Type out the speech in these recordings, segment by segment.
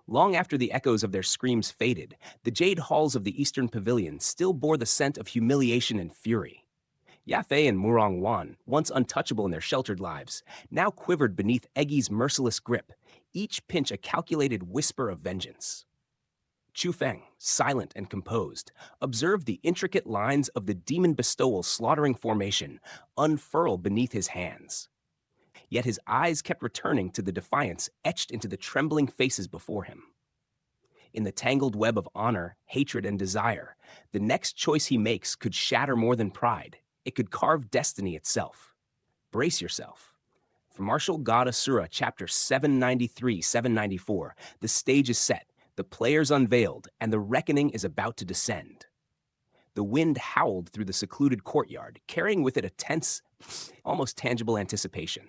Long after the echoes of their screams faded, the jade halls of the Eastern Pavilion still bore the scent of humiliation and fury. Fei and Murong Wan, once untouchable in their sheltered lives, now quivered beneath Eggy's merciless grip, each pinch a calculated whisper of vengeance. Chu Feng, silent and composed, observed the intricate lines of the Demon Bestowal Slaughtering Formation unfurl beneath his hands. Yet his eyes kept returning to the defiance etched into the trembling faces before him. In the tangled web of honor, hatred, and desire, the next choice he makes could shatter more than pride. It could carve destiny itself. Brace yourself. For martial God Asura, chapter 793-794, the stage is set, the players unveiled, and the reckoning is about to descend. The wind howled through the secluded courtyard, carrying with it a tense, almost tangible anticipation.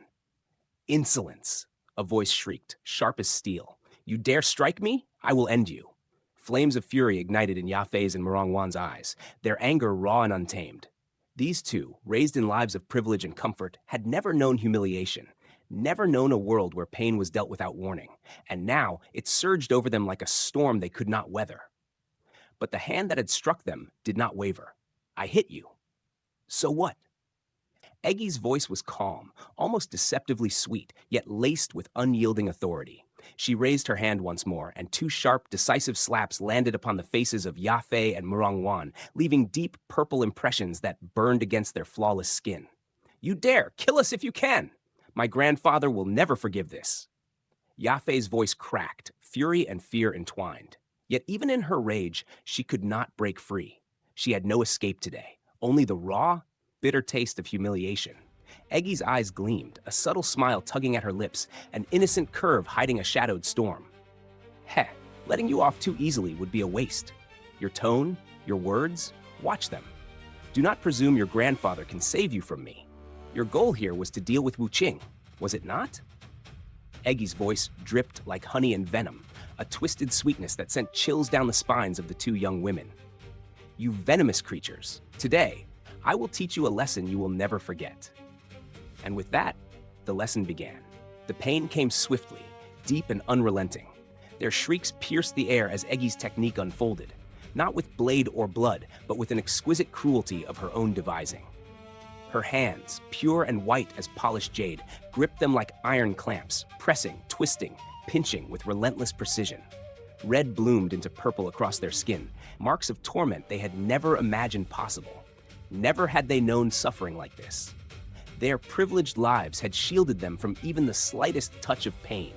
"Insolence," a voice shrieked, sharp as steel. "You dare strike me? I will end you." Flames of fury ignited in Fei's and Murong Wan's eyes, their anger raw and untamed. These two, raised in lives of privilege and comfort, had never known humiliation, never known a world where pain was dealt without warning, and now it surged over them like a storm they could not weather. But the hand that had struck them did not waver. "I hit you." "So what?" Eggy's voice was calm, almost deceptively sweet, yet laced with unyielding authority. She raised her hand once more, and two sharp, decisive slaps landed upon the faces of Fei and Murong Wan, leaving deep purple impressions that burned against their flawless skin. "You dare! Kill us if you can! My grandfather will never forgive this." Fei's voice cracked, fury and fear entwined. Yet even in her rage, she could not break free. She had no escape today, only the raw, bitter taste of humiliation. Eggy's eyes gleamed, a subtle smile tugging at her lips, an innocent curve hiding a shadowed storm. "Heh, letting you off too easily would be a waste. Your tone, your words, watch them. Do not presume your grandfather can save you from me. Your goal here was to deal with Wu Qing, was it not?" Eggy's voice dripped like honey and venom, a twisted sweetness that sent chills down the spines of the two young women. "You venomous creatures, today, I will teach you a lesson you will never forget." And with that, the lesson began. The pain came swiftly, deep and unrelenting. Their shrieks pierced the air as Eggy's technique unfolded, not with blade or blood, but with an exquisite cruelty of her own devising. Her hands, pure and white as polished jade, gripped them like iron clamps, pressing, twisting, pinching with relentless precision. Red bloomed into purple across their skin, marks of torment they had never imagined possible. Never had they known suffering like this. Their privileged lives had shielded them from even the slightest touch of pain.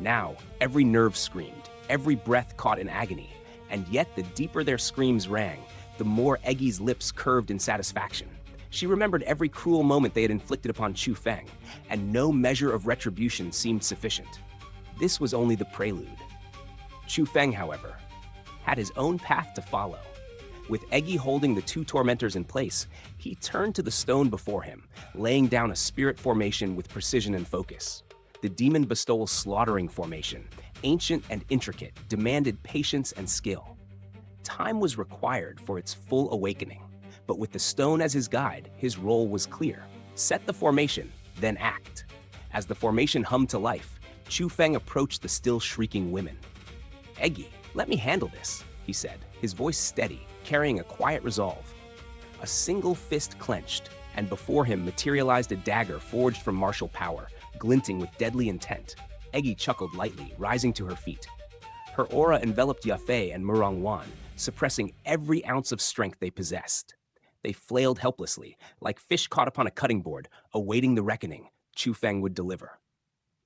Now, every nerve screamed, every breath caught in agony, and yet the deeper their screams rang, the more Eggy's lips curved in satisfaction. She remembered every cruel moment they had inflicted upon Chu Feng, and no measure of retribution seemed sufficient. This was only the prelude. Chu Feng, however, had his own path to follow. With Eggy holding the two tormentors in place, he turned to the stone before him, laying down a spirit formation with precision and focus. The Demon Bestowal Slaughtering Formation, ancient and intricate, demanded patience and skill. Time was required for its full awakening, but with the stone as his guide, his role was clear. Set the formation, then act. As the formation hummed to life, Chu Feng approached the still shrieking women. "Eggy, let me handle this," he said, his voice steady, carrying a quiet resolve. A single fist clenched, and before him materialized a dagger forged from martial power, glinting with deadly intent. Eggy chuckled lightly, rising to her feet. Her aura enveloped Fei and Murong Wan, suppressing every ounce of strength they possessed. They flailed helplessly, like fish caught upon a cutting board, awaiting the reckoning Chu Feng would deliver.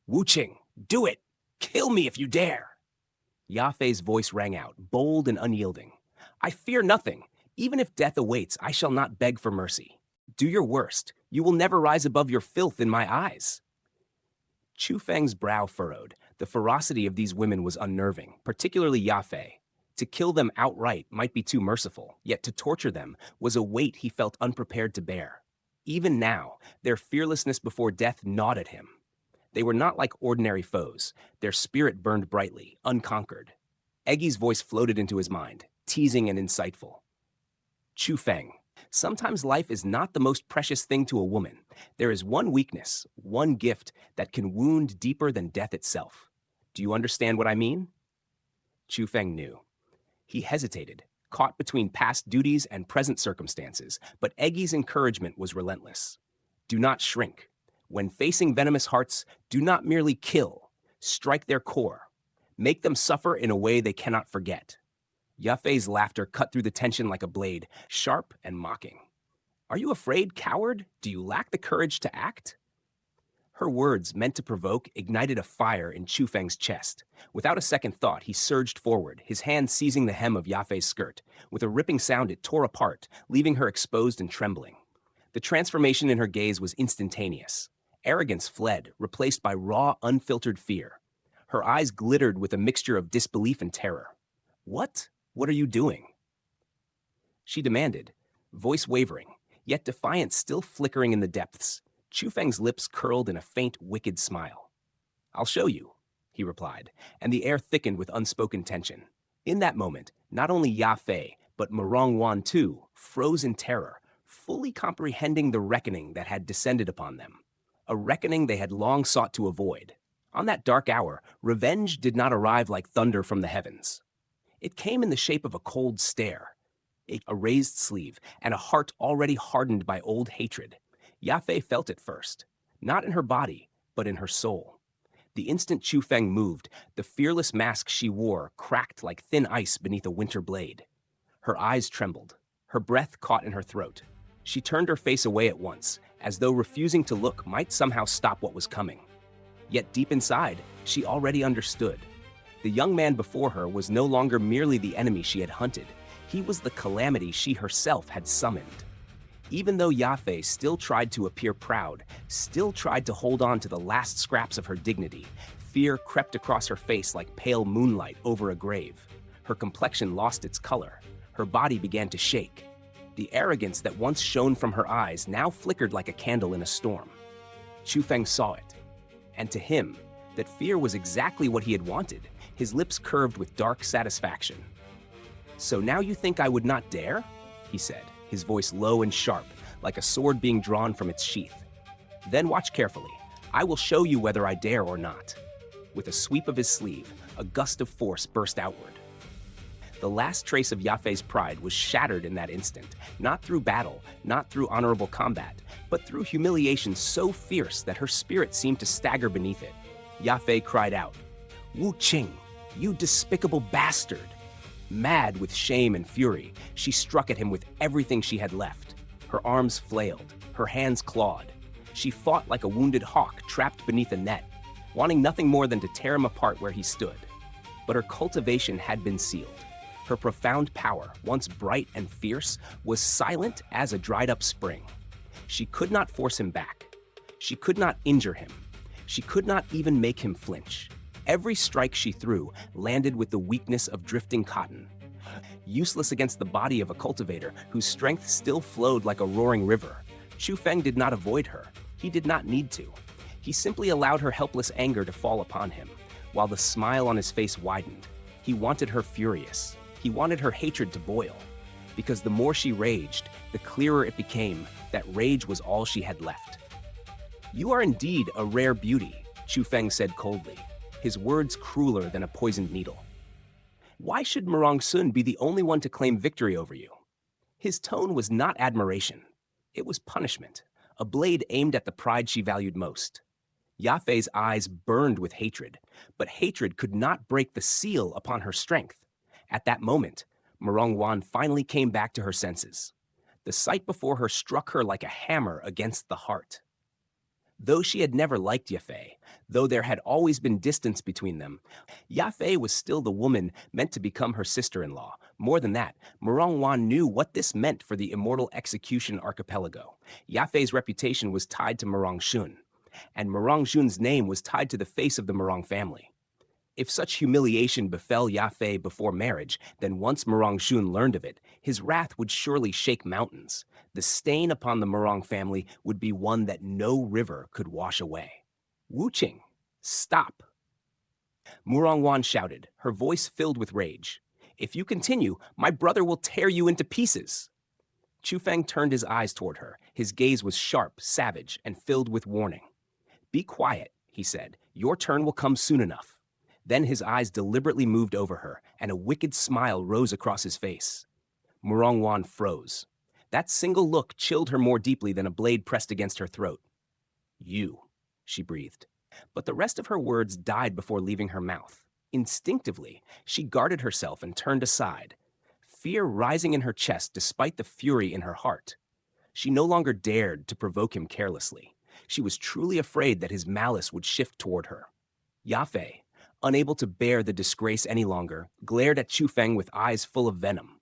"Wu Qing, do it! Kill me if you dare!" Fei's voice rang out, bold and unyielding. "I fear nothing. Even if death awaits, I shall not beg for mercy. Do your worst. You will never rise above your filth in my eyes." Chu Feng's brow furrowed. The ferocity of these women was unnerving, particularly Fei. To kill them outright might be too merciful, yet to torture them was a weight he felt unprepared to bear. Even now, their fearlessness before death gnawed at him. They were not like ordinary foes. Their spirit burned brightly, unconquered. Eggy's voice floated into his mind, teasing and insightful. "Chu Feng, sometimes life is not the most precious thing to a woman. There is one weakness, one gift that can wound deeper than death itself. Do you understand what I mean? Chu Feng knew. He hesitated, caught between past duties and present circumstances, but Eggy's encouragement was relentless. Do not shrink. When facing venomous hearts, do not merely kill. Strike their core. Make them suffer in a way they cannot forget. Yafei's laughter cut through the tension like a blade, sharp and mocking. Are you afraid, coward? Do you lack the courage to act? Her words, meant to provoke, ignited a fire in Chu Feng's chest. Without a second thought, he surged forward, his hand seizing the hem of Yafei's skirt. With a ripping sound, it tore apart, leaving her exposed and trembling. The transformation in her gaze was instantaneous. Arrogance fled, replaced by raw, unfiltered fear. Her eyes glittered with a mixture of disbelief and terror. What? What are you doing? She demanded, voice wavering, yet defiance still flickering in the depths. Chu Feng's lips curled in a faint, wicked smile. I'll show you, he replied, and the air thickened with unspoken tension. In that moment, not only Ya Fei, but Murong Wan too, froze in terror, fully comprehending the reckoning that had descended upon them. A reckoning they had long sought to avoid. On that dark hour, revenge did not arrive like thunder from the heavens. It came in the shape of a cold stare, a raised sleeve, and a heart already hardened by old hatred. Yafei felt it first, not in her body, but in her soul. The instant Chu Feng moved, the fearless mask she wore cracked like thin ice beneath a winter blade. Her eyes trembled, her breath caught in her throat. She turned her face away at once, as though refusing to look might somehow stop what was coming. Yet deep inside, she already understood. The young man before her was no longer merely the enemy she had hunted. He was the calamity she herself had summoned. Even though Yafei still tried to appear proud, still tried to hold on to the last scraps of her dignity, fear crept across her face like pale moonlight over a grave. Her complexion lost its color. Her body began to shake. The arrogance that once shone from her eyes now flickered like a candle in a storm. Chu Feng saw it. And to him, that fear was exactly what he had wanted. His lips curved with dark satisfaction. So now you think I would not dare? He said, his voice low and sharp, like a sword being drawn from its sheath. Then watch carefully. I will show you whether I dare or not. With a sweep of his sleeve, a gust of force burst outward. The last trace of Yafei's pride was shattered in that instant, not through battle, not through honorable combat, but through humiliation so fierce that her spirit seemed to stagger beneath it. Yafei cried out, "Wu Qing, you despicable bastard!" Mad with shame and fury, she struck at him with everything she had left. Her arms flailed, her hands clawed. She fought like a wounded hawk trapped beneath a net, wanting nothing more than to tear him apart where he stood. But her cultivation had been sealed. Her profound power, once bright and fierce, was silent as a dried-up spring. She could not force him back. She could not injure him. She could not even make him flinch. Every strike she threw landed with the weakness of drifting cotton. Useless against the body of a cultivator whose strength still flowed like a roaring river, Chu Feng did not avoid her. He did not need to. He simply allowed her helpless anger to fall upon him, while the smile on his face widened. He wanted her furious. He wanted her hatred to boil. Because the more she raged, the clearer it became that rage was all she had left. "You are indeed a rare beauty," Chu Feng said coldly, his words crueler than a poisoned needle. "Why should Murong Sun be the only one to claim victory over you?" His tone was not admiration. It was punishment, a blade aimed at the pride she valued most. Yafei's eyes burned with hatred, but hatred could not break the seal upon her strength. At that moment, Murong Wan finally came back to her senses. The sight before her struck her like a hammer against the heart. Though she had never liked Yafei, though there had always been distance between them, Yafei was still the woman meant to become her sister-in-law. More than that, Murong Wan knew what this meant for the immortal execution archipelago. Yafei's reputation was tied to Murong Shun, and Murong Shun's name was tied to the face of the Murong family. If such humiliation befell Yafei before marriage, then once Murong Shun learned of it, his wrath would surely shake mountains. The stain upon the Murong family would be one that no river could wash away. "Wu Qing, stop!" Murong Wan shouted, her voice filled with rage. "If you continue, my brother will tear you into pieces." Chu Feng turned his eyes toward her. His gaze was sharp, savage, and filled with warning. "Be quiet," he said. "Your turn will come soon enough." Then his eyes deliberately moved over her, and a wicked smile rose across his face. Murong Wan froze. That single look chilled her more deeply than a blade pressed against her throat. "You," she breathed. But the rest of her words died before leaving her mouth. Instinctively, she guarded herself and turned aside, fear rising in her chest despite the fury in her heart. She no longer dared to provoke him carelessly. She was truly afraid that his malice would shift toward her. Yafei, unable to bear the disgrace any longer, glared at Chu Feng with eyes full of venom.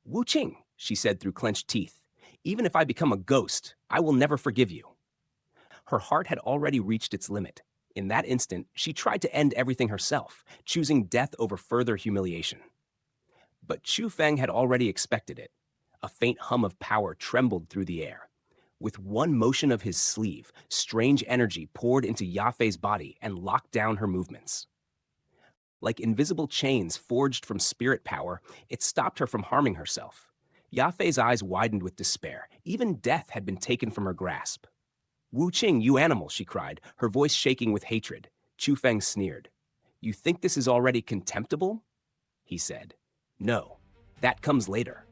"Wu Qing," she said through clenched teeth, "even if I become a ghost, I will never forgive you." Her heart had already reached its limit. In that instant, she tried to end everything herself, choosing death over further humiliation. But Chu Feng had already expected it. A faint hum of power trembled through the air. With one motion of his sleeve, strange energy poured into Yafei's body and locked down her movements. Like invisible chains forged from spirit power, it stopped her from harming herself. Yafei's eyes widened with despair. Even death had been taken from her grasp. "Wu Qing, you animal," she cried, her voice shaking with hatred. Chu Feng sneered. "You think this is already contemptible?" he said. "No, that comes later."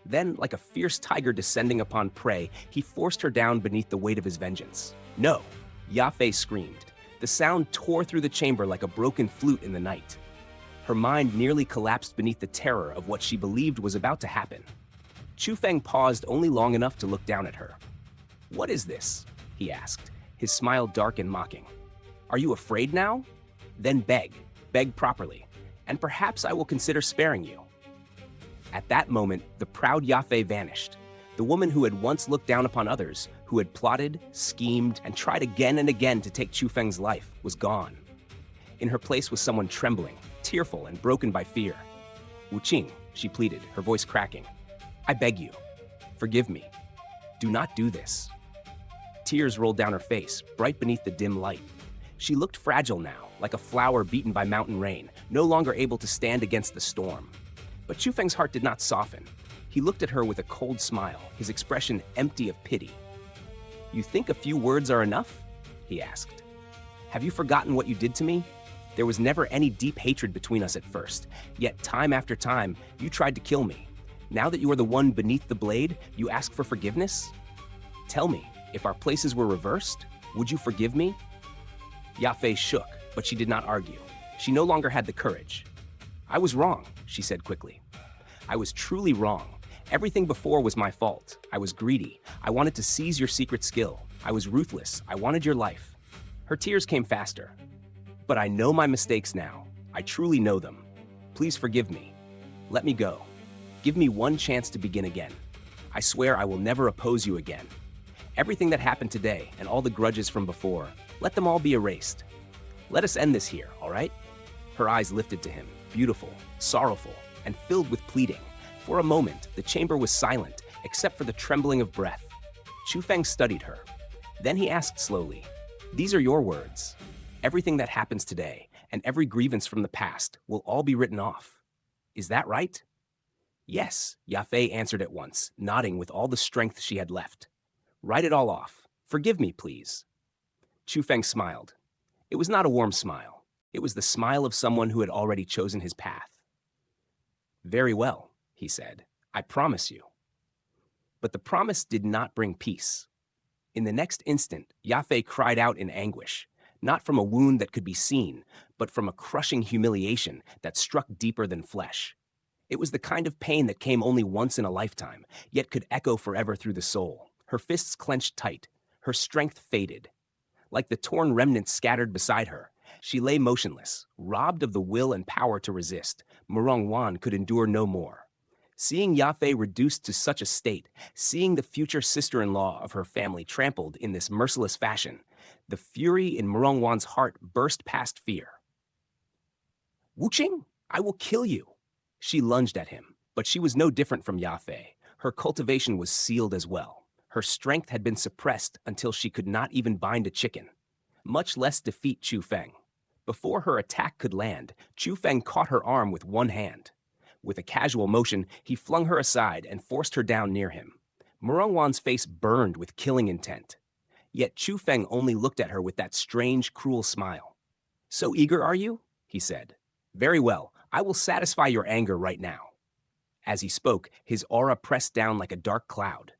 Then, like a fierce tiger descending upon prey, he forced her down beneath the weight of his vengeance. "No!" Yafei screamed. The sound tore through the chamber like a broken flute in the night. Her mind nearly collapsed beneath the terror of what she believed was about to happen. Chu Feng paused only long enough to look down at her. "What is this?" he asked, his smile dark and mocking. "Are you afraid now? Then beg. Beg properly, and perhaps I will consider sparing you." At that moment, the proud Yafei vanished. The woman who had once looked down upon others, who had plotted, schemed, and tried again and again to take Chu Feng's life, was gone. In her place was someone trembling, tearful, and broken by fear. "Wu Qing," she pleaded, her voice cracking. "I beg you. Forgive me. Do not do this." Tears rolled down her face, bright beneath the dim light. She looked fragile now, like a flower beaten by mountain rain, no longer able to stand against the storm. But Chu Feng's heart did not soften. He looked at her with a cold smile, his expression empty of pity. "You think a few words are enough?" he asked. "Have you forgotten what you did to me? There was never any deep hatred between us at first, yet time after time, you tried to kill me. Now that you are the one beneath the blade, you ask for forgiveness? Tell me, if our places were reversed, would you forgive me?" Yafei shook, but she did not argue. She no longer had the courage. "I was wrong," she said quickly. "I was truly wrong. Everything before was my fault. I was greedy. I wanted to seize your secret skill. I was ruthless. I wanted your life." Her tears came faster. "But I know my mistakes now. I truly know them. Please forgive me. Let me go. Give me one chance to begin again. I swear I will never oppose you again. Everything that happened today and all the grudges from before, let them all be erased. Let us end this here, all right?" Her eyes lifted to him, beautiful, sorrowful, and filled with pleading. For a moment, the chamber was silent, except for the trembling of breath. Chu Feng studied her. Then he asked slowly, "These are your words. Everything that happens today, and every grievance from the past, will all be written off. Is that right?" "Yes," Yafei answered at once, nodding with all the strength she had left. "Write it all off. Forgive me, please." Chu Feng smiled. It was not a warm smile. It was the smile of someone who had already chosen his path. "Very well," he said. "I promise you." But the promise did not bring peace. In the next instant, Yafei cried out in anguish, not from a wound that could be seen, but from a crushing humiliation that struck deeper than flesh. It was the kind of pain that came only once in a lifetime, yet could echo forever through the soul. Her fists clenched tight, her strength faded. Like the torn remnants scattered beside her, she lay motionless, robbed of the will and power to resist. Murong Wan could endure no more. Seeing Yafei reduced to such a state, seeing the future sister-in-law of her family trampled in this merciless fashion, the fury in Murong Wan's heart burst past fear. "Wu Qing, I will kill you!" She lunged at him, but she was no different from Yafei. Her cultivation was sealed as well. Her strength had been suppressed until she could not even bind a chicken, much less defeat Chu Feng. Before her attack could land, Chu Feng caught her arm with one hand. With a casual motion, he flung her aside and forced her down near him. Murong Wan's face burned with killing intent. Yet Chu Feng only looked at her with that strange, cruel smile. "So eager, are you? he said. Very well, I will satisfy your anger right now. As he spoke, his aura pressed down like a dark cloud.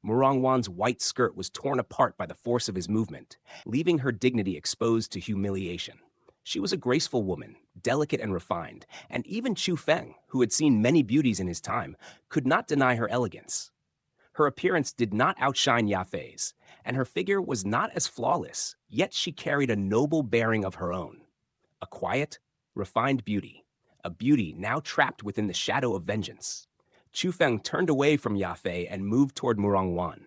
Murong Wan's white skirt was torn apart by the force of his movement, leaving her dignity exposed to humiliation. She was a graceful woman, delicate and refined, and even Chu Feng, who had seen many beauties in his time, could not deny her elegance. Her appearance did not outshine Yafei's, and her figure was not as flawless, yet she carried a noble bearing of her own. A quiet, refined beauty, a beauty now trapped within the shadow of vengeance. Chu Feng turned away from Yafei and moved toward Murong Wan.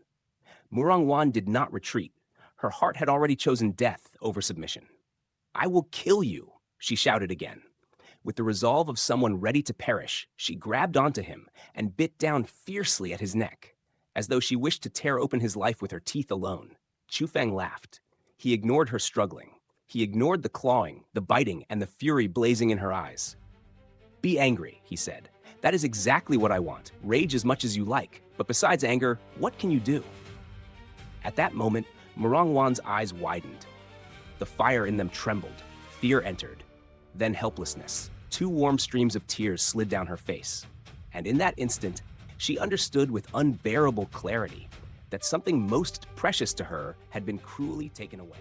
Murong Wan did not retreat. Her heart had already chosen death over submission. I will kill you, she shouted again. With the resolve of someone ready to perish, she grabbed onto him and bit down fiercely at his neck, as though she wished to tear open his life with her teeth alone. Chu Feng laughed. He ignored her struggling. He ignored the clawing, the biting, and the fury blazing in her eyes. Be angry, he said. That is exactly what I want. Rage as much as you like. But besides anger, what can you do? At that moment, Murong Wan's eyes widened. The fire in them trembled. Fear entered. Then helplessness. 2 warm streams of tears slid down her face. And in that instant, she understood with unbearable clarity that something most precious to her had been cruelly taken away.